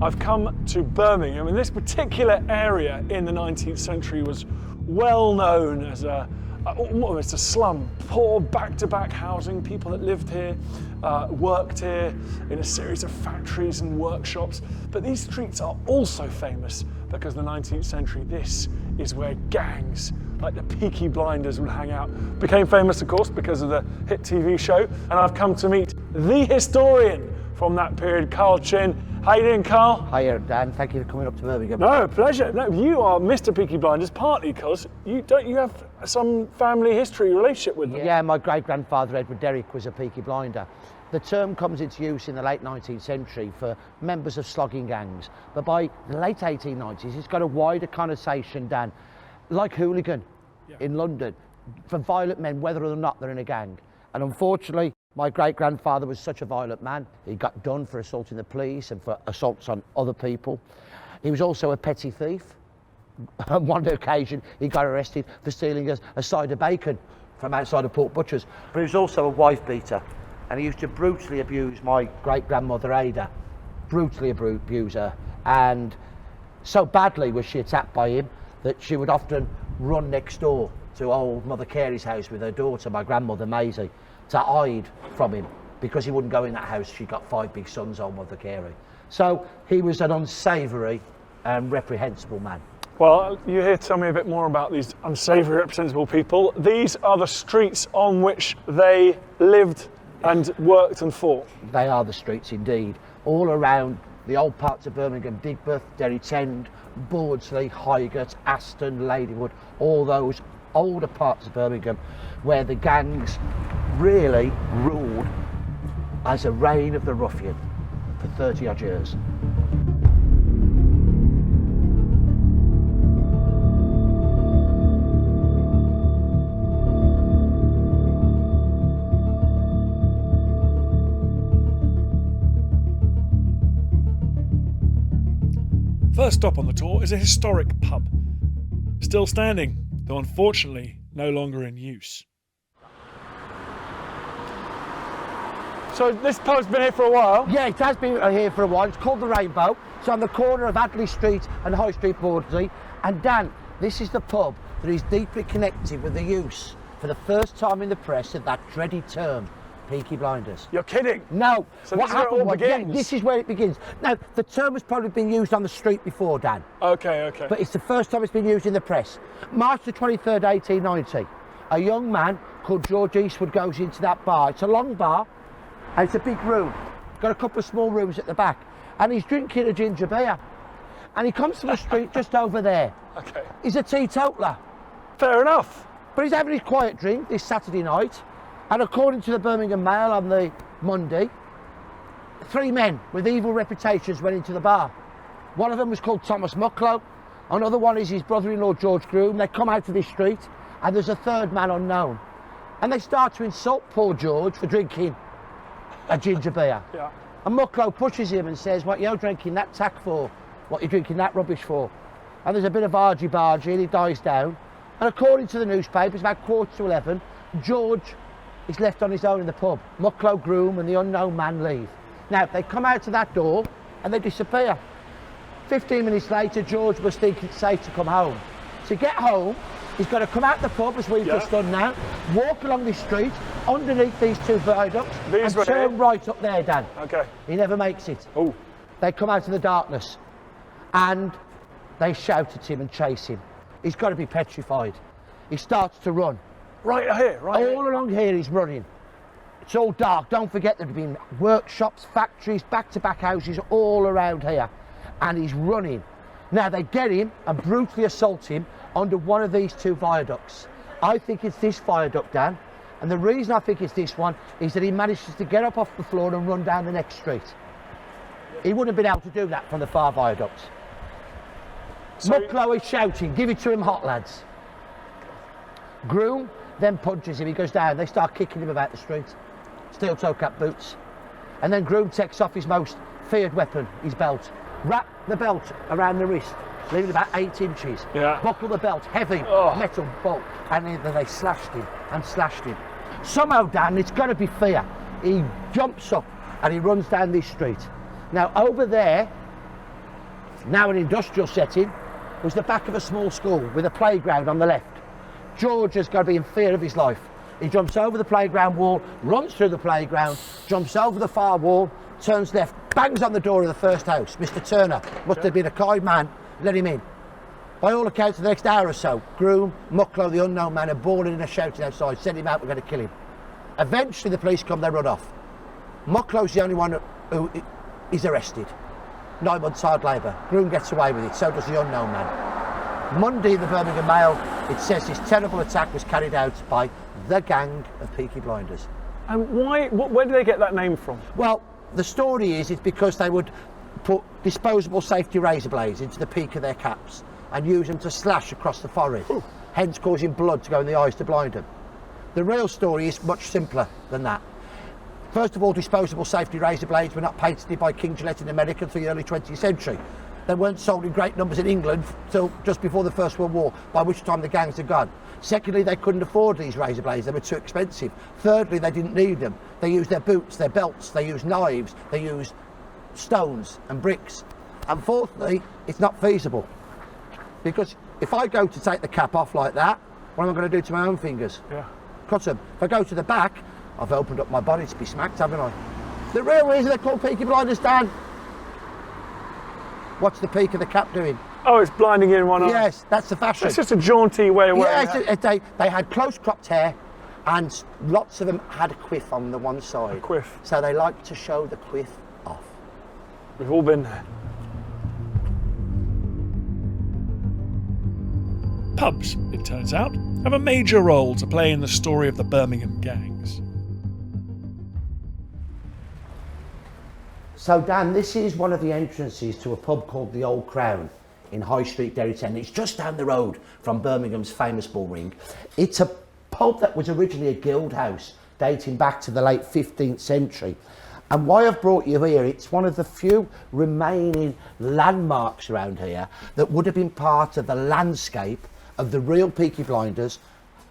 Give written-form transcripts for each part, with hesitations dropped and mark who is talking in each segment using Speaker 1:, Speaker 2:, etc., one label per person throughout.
Speaker 1: I've come to Birmingham, and this particular area in the 19th century was well known as almost a slum. Poor back-to-back housing, people that lived here, worked here in a series of factories and workshops. But these streets are also famous because in the 19th century, this is where gangs like the Peaky Blinders would hang out. Became famous, of course, because of the hit TV show. And I've come to meet the historian from that period, Carl Chinn. How you doing, Carl?
Speaker 2: Hiya, Dan. Thank you for coming up to Birmingham.
Speaker 1: No, pleasure. No, you are Mr. Peaky Blinders partly because you have some family history relationship with them.
Speaker 2: Yeah, my great-grandfather Edward Derrick was a Peaky Blinder. The term comes into use in the late 19th century for members of slogging gangs, but by the late 1890s, it's got a wider connotation, Dan, like hooligan in London, for violent men, whether or not they're in a gang. And unfortunately, my great-grandfather was such a violent man. He got done for assaulting the police and for assaults on other people. He was also a petty thief. On one occasion, he got arrested for stealing a side of bacon from outside of Port Butcher's. But he was also a wife beater, and he used to brutally abuse my great-grandmother Ada. Brutally abuse her. And so badly was she attacked by him that she would often run next door to old Mother Carey's house with her daughter, my grandmother Maisie, to hide from him because he wouldn't go in that house. She got 5 big sons, old Mother Carey. So he was an unsavoury and reprehensible man.
Speaker 1: Well, you're here to tell me a bit more about these unsavoury, reprehensible people. These are the streets on which they lived and worked and fought.
Speaker 2: They are the streets indeed. All around the old parts of Birmingham, Digbeth, Derry's End, Bordsley, Highgate, Aston, Ladywood, all those older parts of Birmingham where the gangs really ruled as a reign of the ruffian for 30 odd years.
Speaker 1: First stop on the tour is a historic pub. Still standing, though unfortunately no longer in use. So this pub's been here for a while?
Speaker 2: Yeah, it has been here for a while. It's called the Rainbow. It's on the corner of Adley Street and High Street, Bordsley. And Dan, this is the pub that is deeply connected with the use, for the first time in the press, of that dreaded term, Peaky Blinders.
Speaker 1: You're kidding?
Speaker 2: No.
Speaker 1: So
Speaker 2: what
Speaker 1: this is where it all
Speaker 2: happened was,
Speaker 1: begins?
Speaker 2: yeah, this is where it begins. Now, the term has probably been used on the street before, Dan.
Speaker 1: Okay.
Speaker 2: But it's the first time it's been used in the press. March the 23rd, 1890, a young man called George Eastwood goes into that bar. It's a long bar, and it's a big room. Got a couple of small rooms at the back. And he's drinking a ginger beer. And he comes to the street just over there.
Speaker 1: Okay.
Speaker 2: He's a teetotaler.
Speaker 1: Fair enough.
Speaker 2: But he's having his quiet drink this Saturday night. And according to the Birmingham Mail on the Monday, 3 men with evil reputations went into the bar. One of them was called Thomas Mucklow. Another one is his brother-in-law, George Groom. They come out to this street, and there's a third man unknown. And they start to insult poor George for drinking a ginger beer.
Speaker 1: Yeah.
Speaker 2: And Mucklow pushes him and says, "What you're drinking that tack for? What you're drinking that rubbish for?" And there's a bit of argy-bargy, and he dies down. And according to the newspapers, about 11:15, George is left on his own in the pub. Mucklow, Groom and the unknown man leave. Now, they come out to that door and they disappear. 15 minutes later, George was thinking it's safe to come home. To get home, he's got to come out the pub, as we've just done now, walk along this street, underneath these 2 viaducts, and turn right up there, Dan.
Speaker 1: Okay.
Speaker 2: He never makes it.
Speaker 1: Oh.
Speaker 2: They come out of the darkness and they shout at him and chase him. He's got to be petrified. He starts to run.
Speaker 1: Right here,
Speaker 2: All along here he's running. It's all dark. Don't forget there have been workshops, factories, back-to-back houses all around here. And he's running. Now they get him and brutally assault him under one of these 2 viaducts. I think it's this viaduct, Dan. And the reason I think it's this one is that he manages to get up off the floor and run down the next street. He wouldn't have been able to do that from the far viaducts. So Mucklow is shouting, "Give it to him hot, lads." Groom then punches him. He goes down. They start kicking him about the street. Steel-toe cap boots. And then Groom takes off his most feared weapon, his belt. Wrap the belt around the wrist, leaving about 8 inches.
Speaker 1: Yeah.
Speaker 2: Buckle the belt, heavy metal bolt. And then they slashed him and slashed him. Somehow, Dan, it's got to be fear. He jumps up and he runs down this street. Now, over there now an industrial setting, was the back of a small school with a playground on the left. George has got to be in fear of his life. He jumps over the playground wall, runs through the playground, jumps over the far wall, turns left, bangs on the door of the first house. Mr. Turner must have been a kind man, let him in. By all accounts, for the next hour or so, Groom, Mucklow, the unknown man, are bawling and shouting outside, send him out, we're going to kill him. Eventually the police come, they run off. Mucklow's the only one who is arrested. 9 months hard labour. Groom gets away with it, so does the unknown man. Monday in the Birmingham Mail, it says this terrible attack was carried out by the gang of Peaky Blinders.
Speaker 1: And why? Where do they get that name from?
Speaker 2: Well, the story is it's because they would put disposable safety razor blades into the peak of their caps and use them to slash across the forehead, hence causing blood to go in the eyes to blind them. The real story is much simpler than that. First of all, disposable safety razor blades were not patented by King Gillette in America until the early 20th century. They weren't sold in great numbers in England till just before the First World War, by which time the gangs had gone. Secondly, they couldn't afford these razor blades, they were too expensive. Thirdly, they didn't need them. They used their boots, their belts, they used knives, they used stones and bricks. And fourthly, it's not feasible. Because if I go to take the cap off like that, what am I going to do to my own fingers?
Speaker 1: Yeah.
Speaker 2: Cut them. If I go to the back, I've opened up my body to be smacked, haven't I? The real reason they're called Peaky Blinders, Dan. What's the peak of the cap doing?
Speaker 1: Oh, it's blinding you in one eye.
Speaker 2: Yes, that's the fashion.
Speaker 1: It's just a jaunty way of wearing it.
Speaker 2: Yes, they had close cropped hair and lots of them had a quiff on the one side.
Speaker 1: A quiff.
Speaker 2: So they like to show the quiff off.
Speaker 1: We've all been there. Pubs, it turns out, have a major role to play in the story of the Birmingham gangs.
Speaker 2: So Dan, this is one of the entrances to a pub called the Old Crown in High Street, Derry 10. It's just down the road from Birmingham's famous bull ring. It's a pub that was originally a guild house dating back to the late 15th century. And why I've brought you here, it's one of the few remaining landmarks around here that would have been part of the landscape of the real Peaky Blinders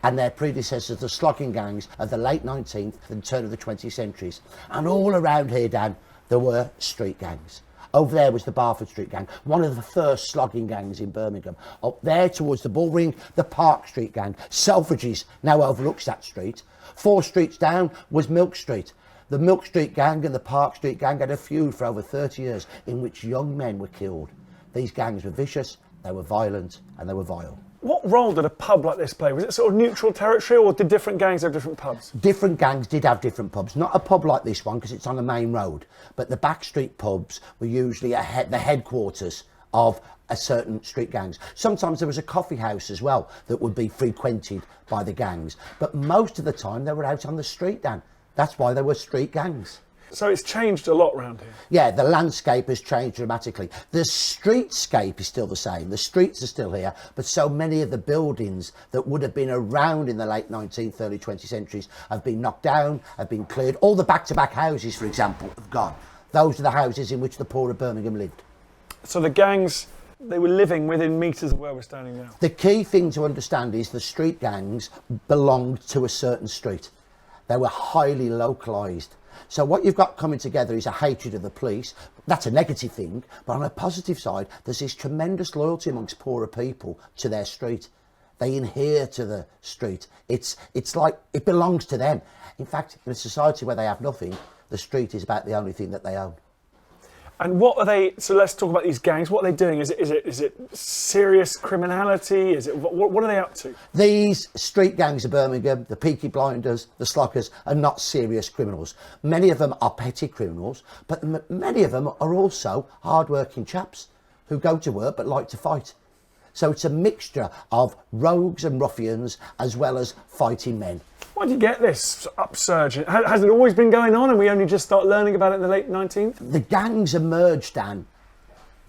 Speaker 2: and their predecessors, the slogging gangs of the late 19th and turn of the 20th centuries. And all around here, Dan, there were street gangs. Over there was the Barford Street Gang, one of the first slogging gangs in Birmingham. Up there towards the Bull Ring, the Park Street Gang. Selfridges now overlooks that street. 4 streets down was Milk Street. The Milk Street Gang and the Park Street Gang had a feud for over 30 years in which young men were killed. These gangs were vicious, they were violent, and they were vile.
Speaker 1: What role did a pub like this play? Was it sort of neutral territory, or did different gangs have different pubs?
Speaker 2: Different gangs did have different pubs. Not a pub like this one because it's on the main road, but the back street pubs were usually the headquarters of a certain street gangs. Sometimes there was a coffee house as well that would be frequented by the gangs, but most of the time they were out on the street, Dan. That's why they were street gangs.
Speaker 1: So it's changed a lot around here.
Speaker 2: Yeah, the landscape has changed dramatically. The streetscape is still the same. The streets are still here, but so many of the buildings that would have been around in the late 19th, early 20th centuries have been knocked down, have been cleared. All the back-to-back houses, for example, have gone. Those are the houses in which the poor of Birmingham lived.
Speaker 1: So the gangs, they were living within metres of where we're standing now.
Speaker 2: The key thing to understand is the street gangs belonged to a certain street. They were highly localised. So what you've got coming together is a hatred of the police. That's a negative thing, but on a positive side, there's this tremendous loyalty amongst poorer people to their street. They adhere to the street. It's like it belongs to them. In fact, in a society where they have nothing, the street is about the only thing that they own.
Speaker 1: And what are they? So let's talk about these gangs. What are they doing? Is it serious criminality? Is it what are they up to?
Speaker 2: These street gangs of Birmingham, the Peaky Blinders, the Sloggers, are not serious criminals. Many of them are petty criminals, but many of them are also hard-working chaps who go to work but like to fight. So it's a mixture of rogues and ruffians as well as fighting men.
Speaker 1: Why do you get this upsurge? Has it always been going on and we only just start learning about it in the late 19th?
Speaker 2: The gangs emerged, Dan,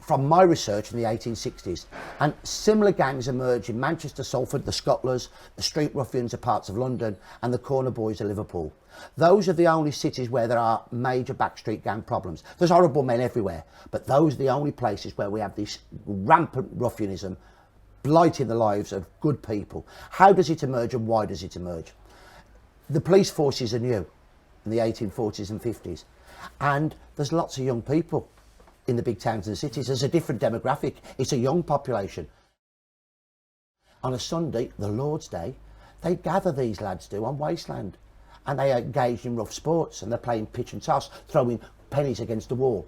Speaker 2: from my research in the 1860s. And similar gangs emerged in Manchester, Salford, the Scottlers, the street ruffians of parts of London, and the corner boys of Liverpool. Those are the only cities where there are major backstreet gang problems. There's horrible men everywhere, but those are the only places where we have this rampant ruffianism blighting the lives of good people. How does it emerge and why does it emerge? The police forces are new in the 1840s and 50s, and there's lots of young people in the big towns and the cities. There's a different demographic. It's a young population. On a Sunday, the Lord's Day, they gather, these lads do, on wasteland, and they engage in rough sports, and they're playing pitch and toss, throwing pennies against the wall,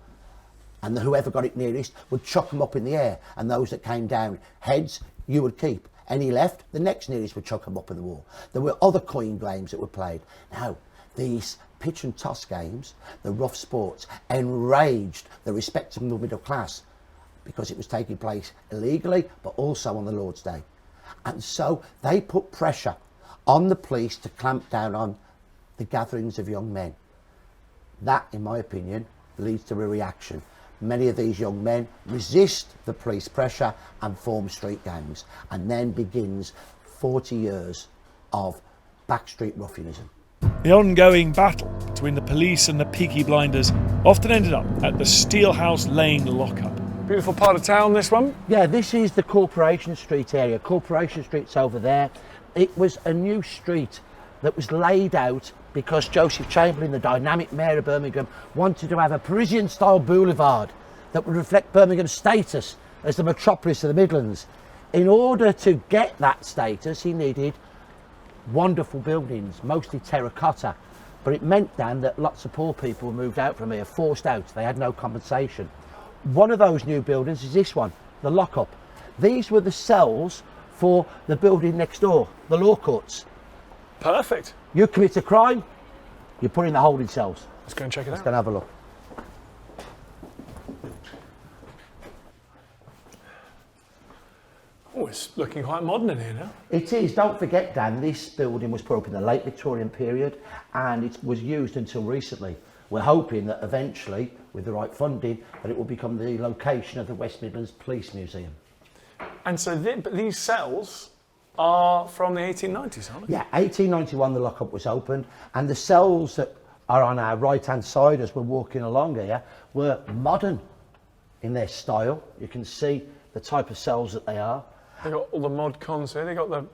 Speaker 2: and whoever got it nearest would chuck them up in the air, and those that came down heads, you would keep. Any left, the next nearest would chuck them up in the wall. There were other coin games that were played. Now, these pitch and toss games, the rough sports, enraged the respectable middle class because it was taking place illegally, but also on the Lord's Day. And so they put pressure on the police to clamp down on the gatherings of young men. That, in my opinion, leads to a reaction. Many of these young men resist the police pressure and form street gangs, and then begins 40 years of backstreet ruffianism.
Speaker 1: The ongoing battle between the police and the Peaky Blinders often ended up at the Steelhouse Lane lockup. Beautiful part of town, this one.
Speaker 2: Yeah, this is the Corporation Street area. Corporation Street's over there. It was a new street that was laid out because Joseph Chamberlain, the dynamic mayor of Birmingham, wanted to have a Parisian-style boulevard that would reflect Birmingham's status as the metropolis of the Midlands. In order to get that status, he needed wonderful buildings, mostly terracotta, but it meant, Dan, that lots of poor people were moved out from here, forced out. They had no compensation. One of those new buildings is this one, the lockup. These were the cells for the building next door, the law courts.
Speaker 1: Perfect.
Speaker 2: You commit a crime, you're put in the holding cells.
Speaker 1: Let's go and check it out.
Speaker 2: Let's go and have a look.
Speaker 1: Oh, it's looking quite modern in here now.
Speaker 2: It is. Don't forget, Dan, this building was put up in the late Victorian period and it was used until recently. We're hoping that eventually, with the right funding, that it will become the location of the West Midlands Police Museum.
Speaker 1: And so but these cells are from the 1890s, aren't they?
Speaker 2: Yeah, 1891 the lockup was opened, and the cells that are on our right-hand side as we're walking along here were modern in their style. You can see the type of cells that they are.
Speaker 1: They've got all the mod cons here. They've got the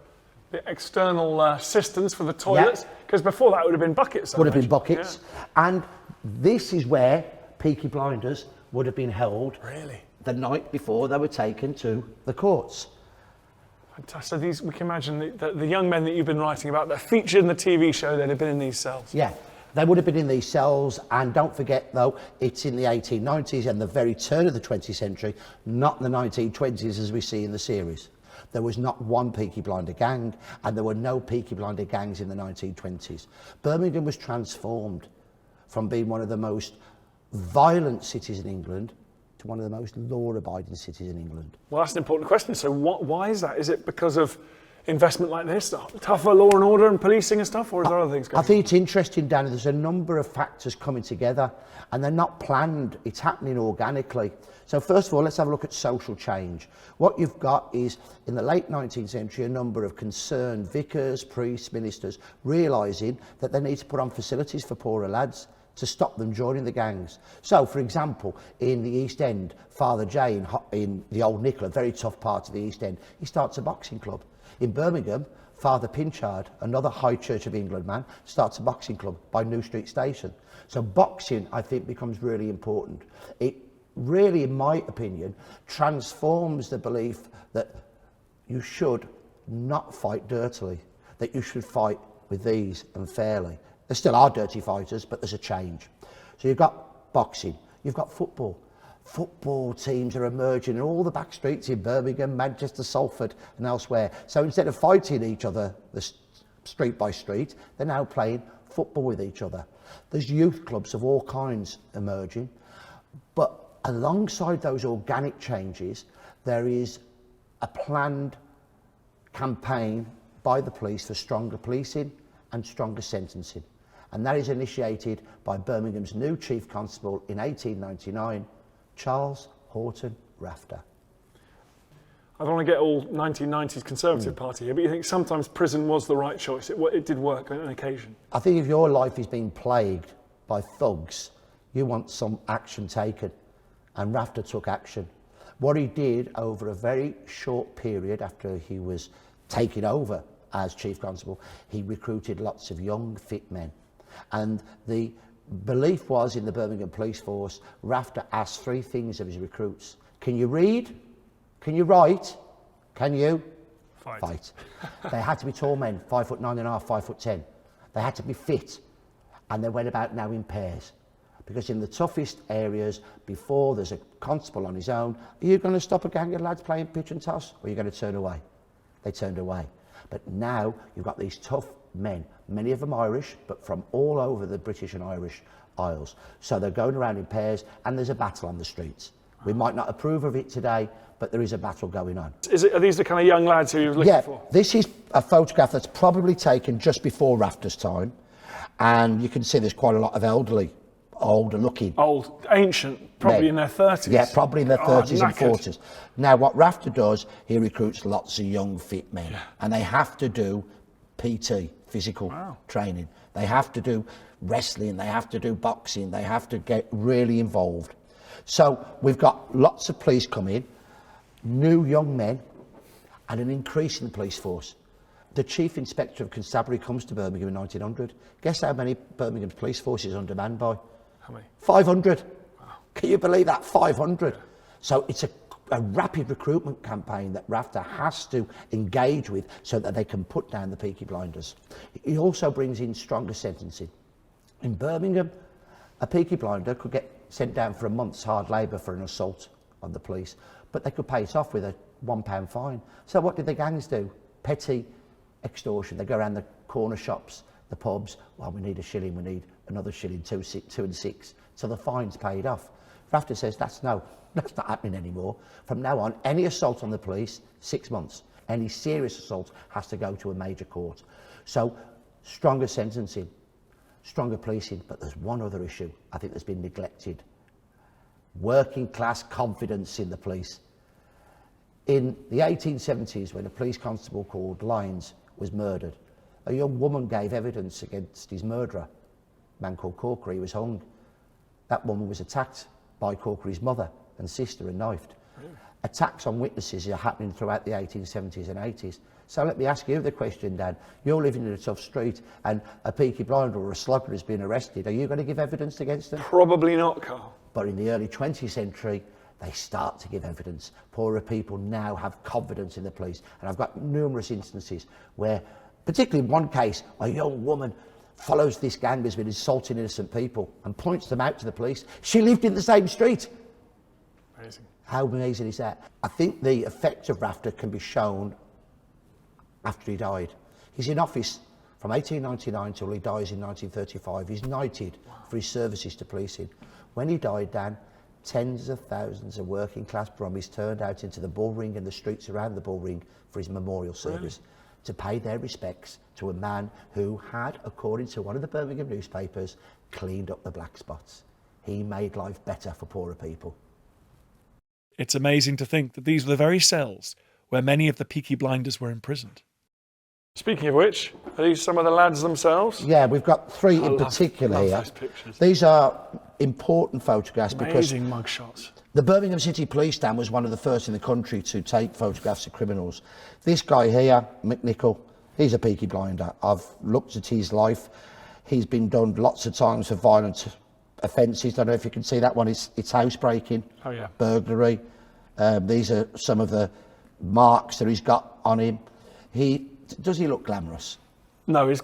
Speaker 1: external cisterns for the toilets, because before that would have been buckets.
Speaker 2: Would have been buckets. Yeah. And this is where Peaky Blinders would have been held.
Speaker 1: Really?
Speaker 2: The night before they were taken to the courts.
Speaker 1: Fantastic. These, we can imagine the young men that you've been writing about, they're featured in the TV show, they'd have been in these cells.
Speaker 2: Yeah, they would have been in these cells, and don't forget though, it's in the 1890s and the very turn of the 20th century, not the 1920s as we see in the series. There was not one Peaky Blinder gang, and there were no Peaky Blinder gangs in the 1920s. Birmingham was transformed from being one of the most violent cities in England to one of the most law-abiding cities in England.
Speaker 1: Well, that's an important question. So why is that? Is it because of investment like this, tougher law and order and policing and stuff, or is there other things going on?
Speaker 2: I think it's interesting, Danny, there's a number of factors coming together, and they're not planned, it's happening organically. So first of all, let's have a look at social change. What you've got is, in the late 19th century, a number of concerned vicars, priests, ministers, realising that they need to put on facilities for poorer lads to stop them joining the gangs. So, for example, in the East End, Father J in the Old Nicola, a very tough part of the East End, he starts a boxing club. In Birmingham, Father Pinchard, another High Church of England man, starts a boxing club by New Street Station. So boxing, I think, becomes really important. It really, in my opinion, transforms the belief that you should not fight dirtily, that you should fight with ease and fairly. There still are dirty fighters, but there's a change. So you've got boxing, you've got football. Football teams are emerging in all the back streets in Birmingham, Manchester, Salford and elsewhere. So instead of fighting each other street by street, they're now playing football with each other. There's youth clubs of all kinds emerging. But alongside those organic changes, there is a planned campaign by the police for stronger policing and stronger sentencing. And that is initiated by Birmingham's new Chief Constable in 1899, Charles Horton Rafter.
Speaker 1: I don't want to get all 1990s Conservative Party here, but you think sometimes prison was the right choice. It did work on an occasion.
Speaker 2: I think if your life is being plagued by thugs, you want some action taken. And Rafter took action. What he did over a very short period after he was taken over as Chief Constable, he recruited lots of young, fit men. And the Belief was in the Birmingham police force, Rafter asked three things of his recruits. Can you read? Can you write? Can you fight? They had to be tall men, 5'9.5", 5'10". They had to be fit, and they went about now in pairs. Because in the toughest areas, before there's a constable on his own, are you going to stop a gang of lads playing pitch and toss, or are you going to turn away? They turned away. But now you've got these tough men, many of them Irish, but from all over the British and Irish Isles. So they're going around in pairs, and there's a battle on the streets. We might not approve of it today, but there is a battle going on.
Speaker 1: Are these the kind of young lads who you're looking for?
Speaker 2: Yeah, this is a photograph that's probably taken just before Rafter's time, and you can see there's quite a lot of elderly, older looking.
Speaker 1: Old, ancient, probably
Speaker 2: men.
Speaker 1: in their 30s.
Speaker 2: Yeah, probably in their 30s and
Speaker 1: knackered.
Speaker 2: 40s. Now, what Rafter does, he recruits lots of young, fit men, and they have to do PT, physical training. They have to do wrestling, they have to do boxing, they have to get really involved. So we've got lots of police come in, new young men, and an increase in the police force. The Chief Inspector of Constabulary comes to Birmingham in 1900. Guess how many Birmingham's police force is undermanned by?
Speaker 1: How many?
Speaker 2: 500. Wow. Can you believe that? 500. So it's a rapid recruitment campaign that Rafter has to engage with so that they can put down the Peaky Blinders. He also brings in stronger sentencing. In Birmingham, a Peaky Blinder could get sent down for a month's hard labour for an assault on the police, but they could pay it off with a £1 fine. So what did the gangs do? Petty extortion. They go around the corner shops, the pubs. Well, we need a shilling, we need another shilling, two and six. So the fine's paid off. Rafter says that's not happening anymore. From now on, any assault on the police, 6 months. Any serious assault has to go to a major court. So stronger sentencing, stronger policing, but there's one other issue I think that's been neglected. Working class confidence in the police. In the 1870s, when a police constable called Lyons was murdered, a young woman gave evidence against his murderer, a man called Corkery. He was hung. That woman was attacked by Corkery's mother and sister and knifed. Really? Attacks on witnesses are happening throughout the 1870s and 80s. So let me ask you the question, Dan. You're living in a tough street and a Peaky Blinder or a slugger has been arrested. Are you going to give evidence against them?
Speaker 1: Probably not, Carl.
Speaker 2: But in the early 20th century, they start to give evidence. Poorer people now have confidence in the police. And I've got numerous instances where, particularly in one case, a young woman follows this gang that's been assaulting innocent people and points them out to the police. She lived in the same street.
Speaker 1: Amazing. How
Speaker 2: amazing is that? I think the effect of Rafter can be shown after he died. He's in office from 1899 till he dies in 1935. He's knighted for his services to policing. When he died, Dan, tens of thousands of working class Brummies turned out into the Bull Ring and the streets around the Bull Ring for his memorial service to pay their respects to a man who had, according to one of the Birmingham newspapers, cleaned up the black spots. He made life better for poorer people.
Speaker 3: It's amazing to think that these were the very cells where many of the Peaky Blinders were imprisoned.
Speaker 1: Speaking of which, are these some of the lads themselves?
Speaker 2: Yeah, we've got three in particular here.
Speaker 1: Those pictures.
Speaker 2: These are important photographs because
Speaker 1: amazing mugshots.
Speaker 2: The Birmingham City Police Stand was one of the first in the country to take photographs of criminals. This guy here, McNichol, he's a Peaky Blinder. I've looked at his life. He's been done lots of times for violent offences. I don't know if you can see that one. It's housebreaking, burglary. These are some of the marks that he's got on him. Does he look glamorous?
Speaker 1: No, he's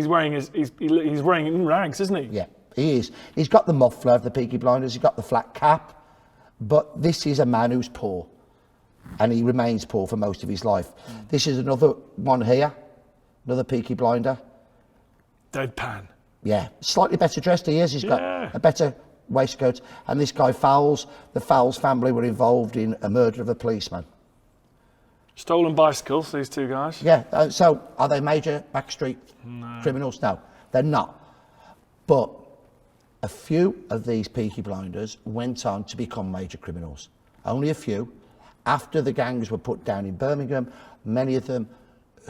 Speaker 1: wearing rags, isn't he?
Speaker 2: Yeah, he is. He's got the muffler of the Peaky Blinders. He's got the flat cap. But this is a man who's poor, and he remains poor for most of his life. This is another one here, another Peaky Blinder.
Speaker 1: Deadpan.
Speaker 2: Yeah, slightly better dressed he is. He's got a better waistcoat. And this guy Fowles, the Fowles family were involved in a murder of a policeman.
Speaker 1: Stolen bicycles, these two guys.
Speaker 2: Yeah, so are they major backstreet criminals? No, they're not. But a few of these Peaky Blinders went on to become major criminals. Only a few. After the gangs were put down in Birmingham, many of them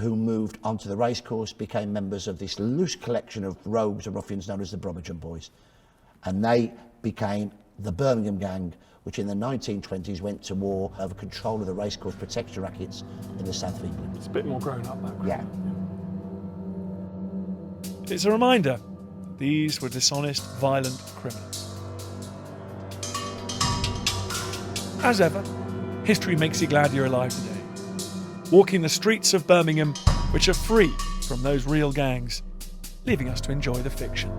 Speaker 2: who moved onto the racecourse became members of this loose collection of rogues and ruffians known as the Brummagem Boys. And they became the Birmingham Gang, which in the 1920s went to war over control of the racecourse protection rackets in the south of England.
Speaker 1: It's a bit more grown up, that.
Speaker 2: Yeah.
Speaker 3: It's a reminder These were dishonest, violent criminals. As ever, history makes you glad you're alive today. Walking the streets of Birmingham, which are free from those real gangs, leaving us to enjoy the fiction.